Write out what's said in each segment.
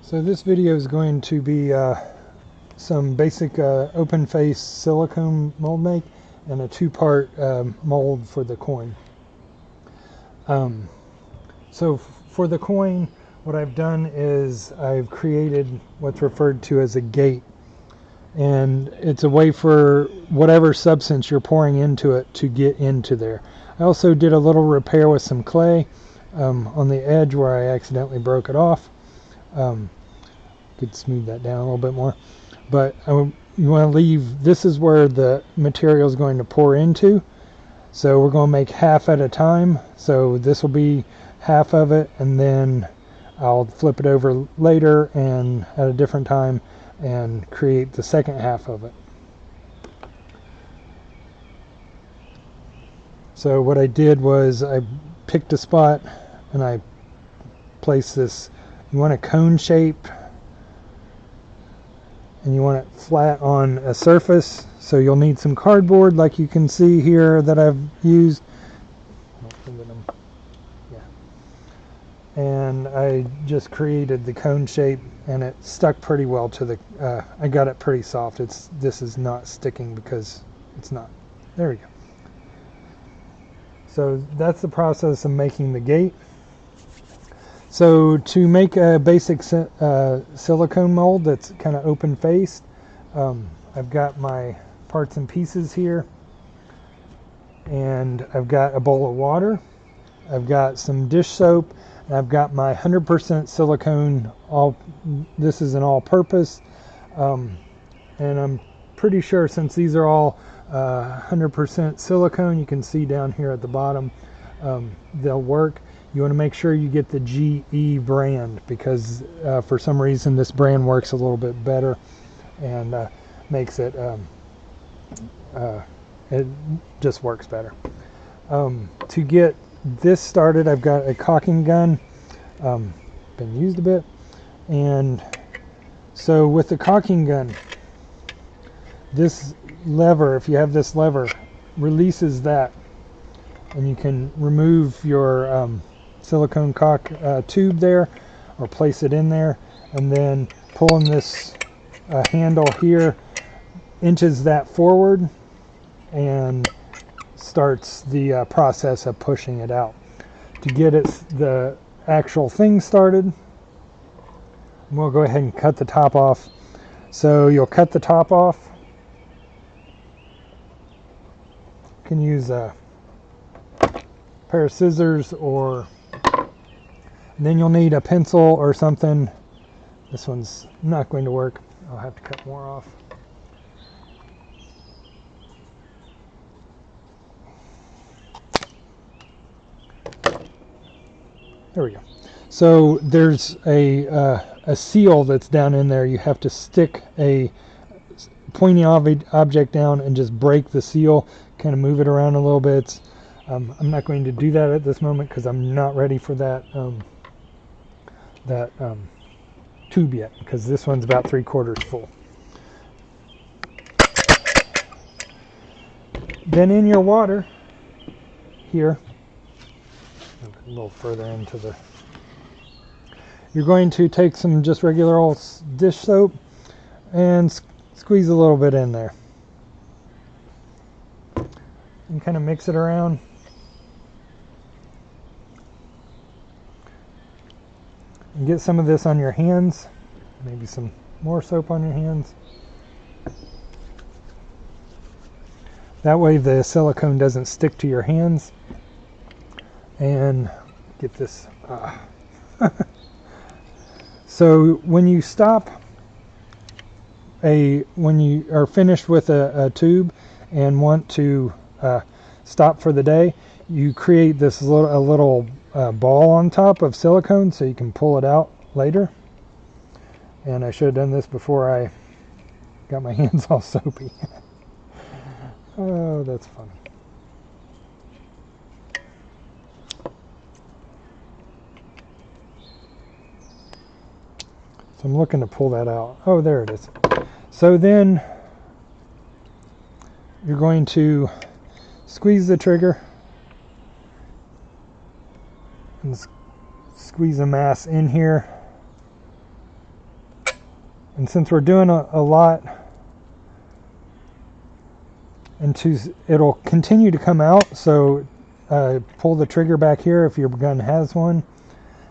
So this video is going to be some basic open face silicone mold make and a two-part mold for the coin. So for the coin, what I've done is I've created what's referred to as a gate, and it's a way for whatever substance you're pouring into it to get into there. I also did a little repair with some clay on the edge where I accidentally broke it off. Could smooth that down a little bit more, but you want to leave, this is where the material is going to pour into, so we're going to make half at a time. So this will be half of it, and then I'll flip it over later and at a different time and create the second half of it. So what I did was I picked a spot and I placed this, you want a cone shape, and you want it flat on a surface, so you'll need some cardboard like you can see here that I've used. And I just created the cone shape, and it stuck pretty well to the I got it pretty soft. This is not sticking because it's not. There we go. So that's the process of making the gate. So to make a basic silicone mold that's kind of open faced, I've got my parts and pieces here, and I've got a bowl of water, I've got some dish soap, and I've got my 100% silicone. This is an all-purpose, and I'm pretty sure since these are all 100% silicone, you can see down here at the bottom, they'll work. You want to make sure you get the GE brand, because for some reason this brand works a little bit better and makes it it just works better. To get this started, I've got a caulking gun, been used a bit, and so with the caulking gun, this lever, if you have this lever, releases that, and you can remove your silicone caulk tube there, or place it in there, and then pulling this handle here inches that forward and starts the process of pushing it out. To get the actual thing started, we'll go ahead and cut the top off. So you'll cut the top off. You can use a pair of scissors, or and then you'll need a pencil or something. This one's not going to work. I'll have to cut more off. There we go. So there's a seal that's down in there. You have to stick a pointy object down and just break the seal, kind of move it around a little bit. I'm not going to do that at this moment because I'm not ready for that tube yet, because this one's about 3/4 full. Then in your water here, a little further into the, you're going to take some just regular old dish soap and squeeze a little bit in there and kind of mix it around. And get some of this on your hands, maybe some more soap on your hands. That way the silicone doesn't stick to your hands. And get this. So when you when you are finished with a tube and want to stop for the day, you create this little ball on top of silicone so you can pull it out later. And I should have done this before I got my hands all soapy. Oh, that's funny. So I'm looking to pull that out. Oh, there it is. So then you're going to squeeze the trigger and squeeze the mass in here And since we're doing a lot, it'll continue to come out, so pull the trigger back here if your gun has one,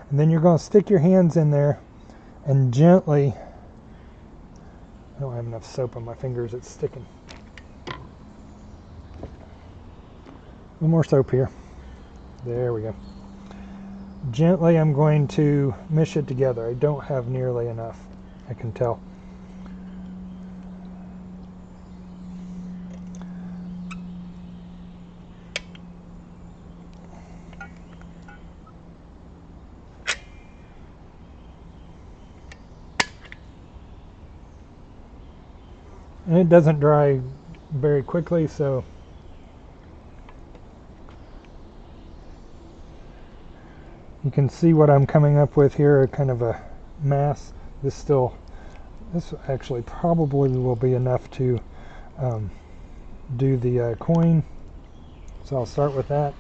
and then you're going to stick your hands in there and gently, I don't have enough soap on my fingers, it's sticking. A little more soap here. There we go. Gently I'm going to mesh it together. I don't have nearly enough, I can tell. And it doesn't dry very quickly, so you can see what I'm coming up with here, kind of a mass. This actually probably will be enough to do the coin. So I'll start with that.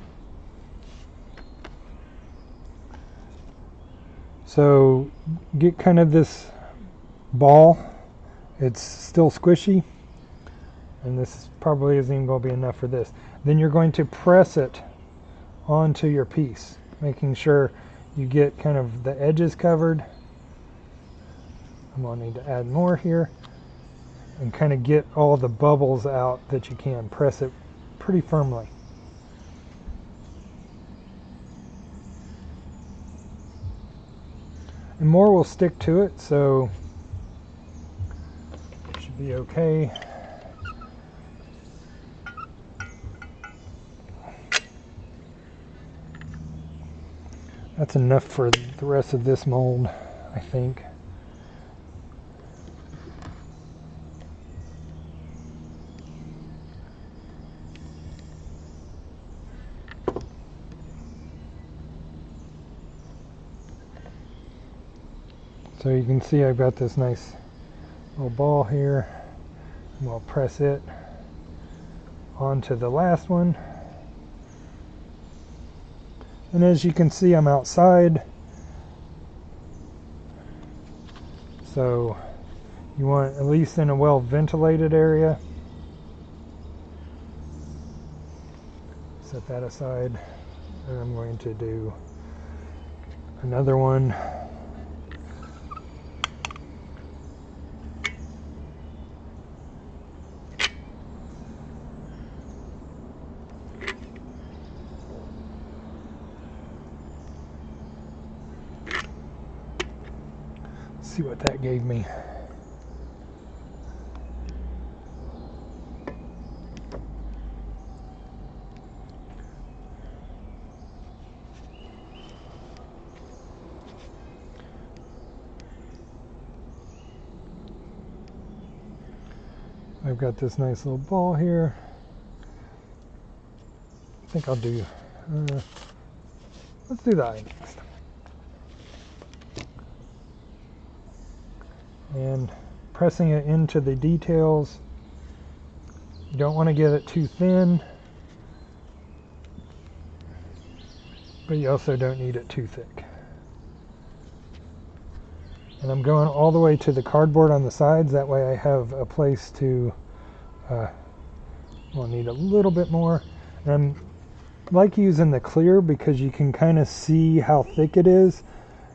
So get kind of this ball. It's still squishy, and this probably isn't even going to be enough for this. Then you're going to press it onto your piece, making sure you get kind of the edges covered. I'm going to need to add more here, and kind of get all the bubbles out that you can. Press it pretty firmly. And more will stick to it, so it should be okay. That's enough for the rest of this mold, I think. So you can see I've got this nice little ball here. And we'll press it onto the last one. And as you can see, I'm outside. So you want at least in a well ventilated area. Set that aside. And I'm going to do another one. See what that gave me. I've got this nice little ball here. I think I'll do, let's do the eye next. And pressing it into the details. You don't want to get it too thin, but you also don't need it too thick. And I'm going all the way to the cardboard on the sides, that way I have a place to, I'll need a little bit more. And I like using the clear because you can kind of see how thick it is.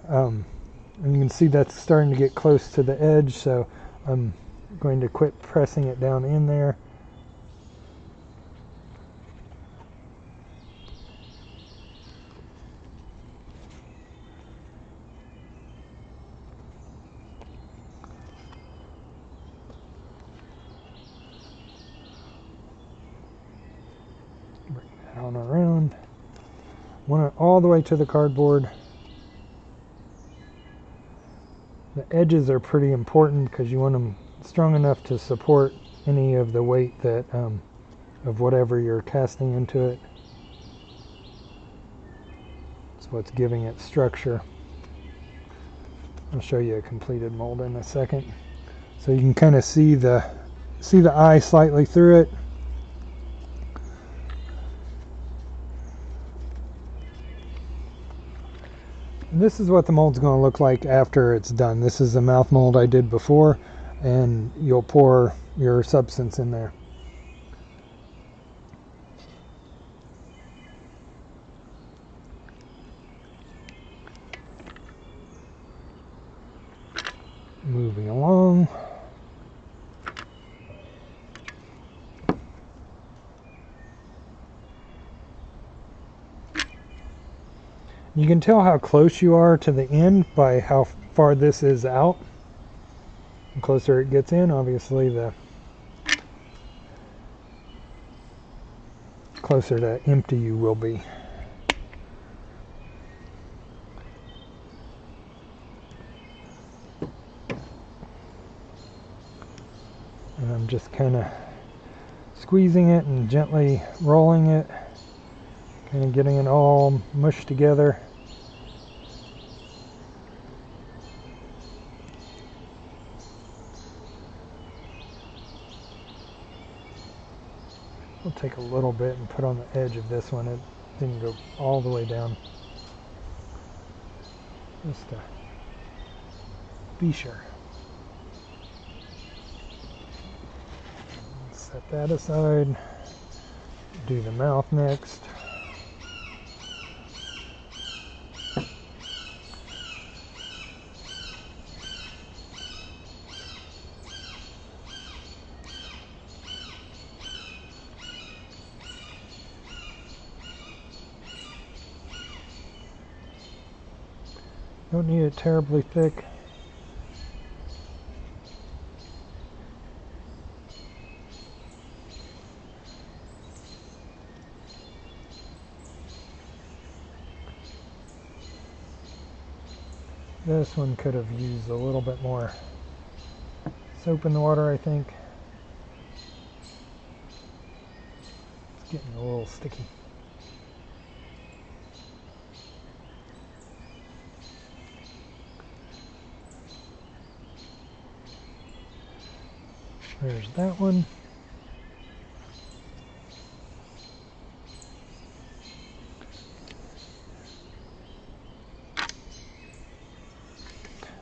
And you can see that's starting to get close to the edge, so I'm going to quit pressing it down in there. Bring that on around. Want it all the way to the cardboard. The edges are pretty important because you want them strong enough to support any of the weight that of whatever you're casting into it. That's what's giving it structure. I'll show you a completed mold in a second. So you can kind of see the eye slightly through it. And this is what the mold's going to look like after it's done. This is the mouth mold I did before, and you'll pour your substance in there. Moving along. You can tell how close you are to the end by how far this is out. The closer it gets in, obviously, the closer to empty you will be. And I'm just kind of squeezing it and gently rolling it, kind of getting it all mushed together. We'll take a little bit and put on the edge of this one. It didn't go all the way down. Just to be sure. Set that aside. Do the mouth next. Don't need it terribly thick. This one could have used a little bit more soap in the water, I think. It's getting a little sticky. There's that one.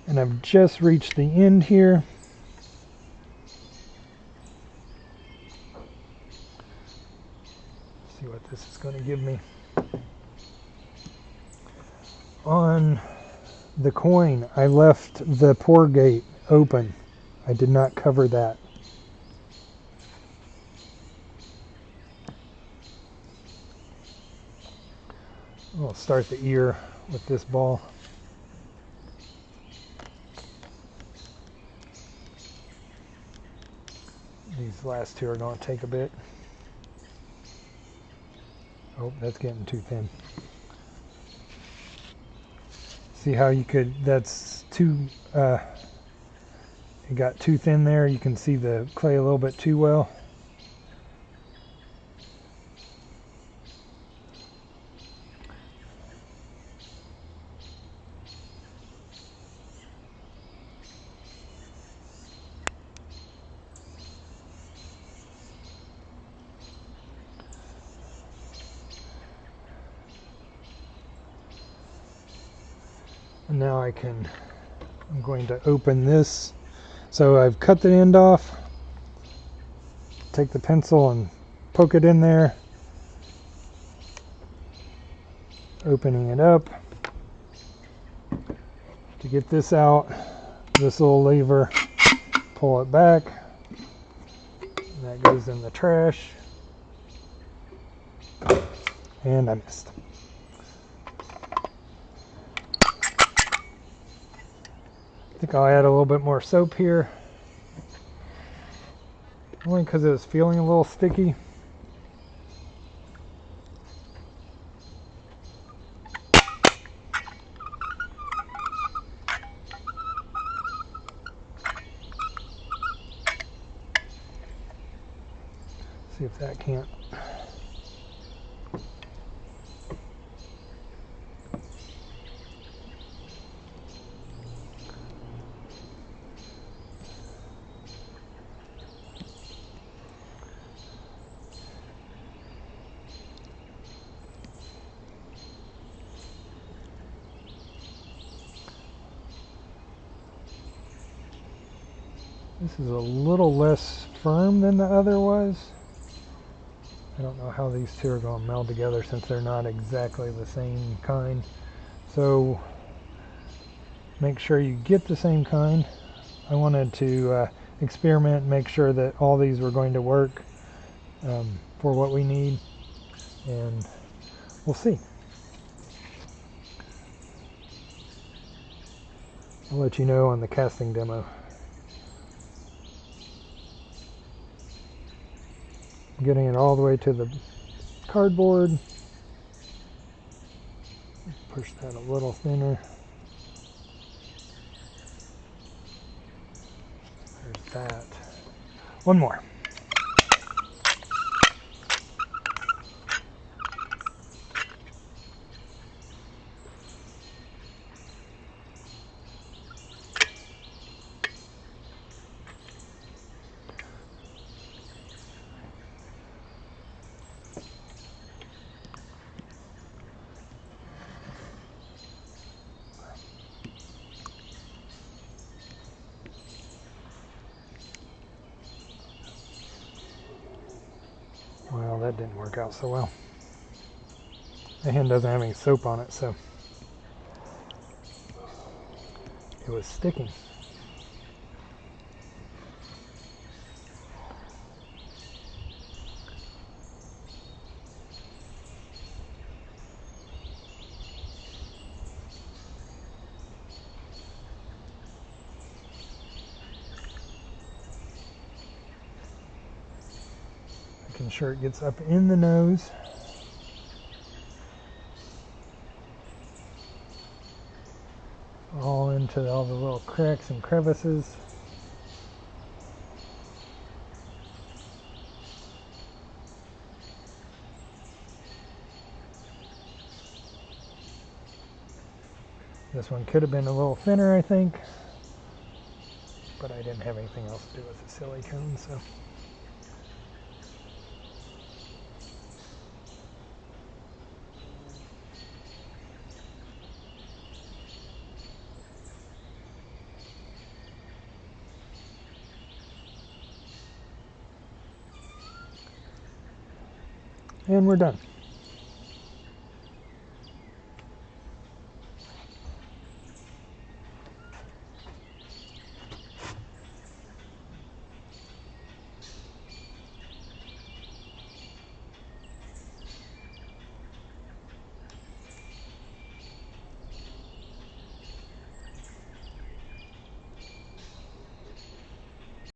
And I've just reached the end here. See what this is going to give me. On the coin, I left the pour gate open. I did not cover that. I'll start the ear with this ball. These last two are going to take a bit. Oh, that's getting too thin. See how you could, that's too, it got too thin there. You can see the clay a little bit too well. And now I'm going to open this. So I've cut the end off. Take the pencil and poke it in there. Opening it up. To get this out, this little lever, pull it back. And that goes in the trash. And I missed. I think I'll add a little bit more soap here. Only because it was feeling a little sticky. See if that can't. This is a little less firm than the other was. I don't know how these two are going to meld together since they're not exactly the same kind. So make sure you get the same kind. I wanted to experiment and make sure that all these were going to work for what we need, and we'll see. I'll let you know on the casting demo. Getting it all the way to the cardboard. Push that a little thinner. There's that. One more. Well, that didn't work out so well. The hand doesn't have any soap on it, so it was sticking. Making sure it gets up in the nose. All into all the little cracks and crevices. This one could have been a little thinner, I think, but I didn't have anything else to do with the silicone, so. And we're done.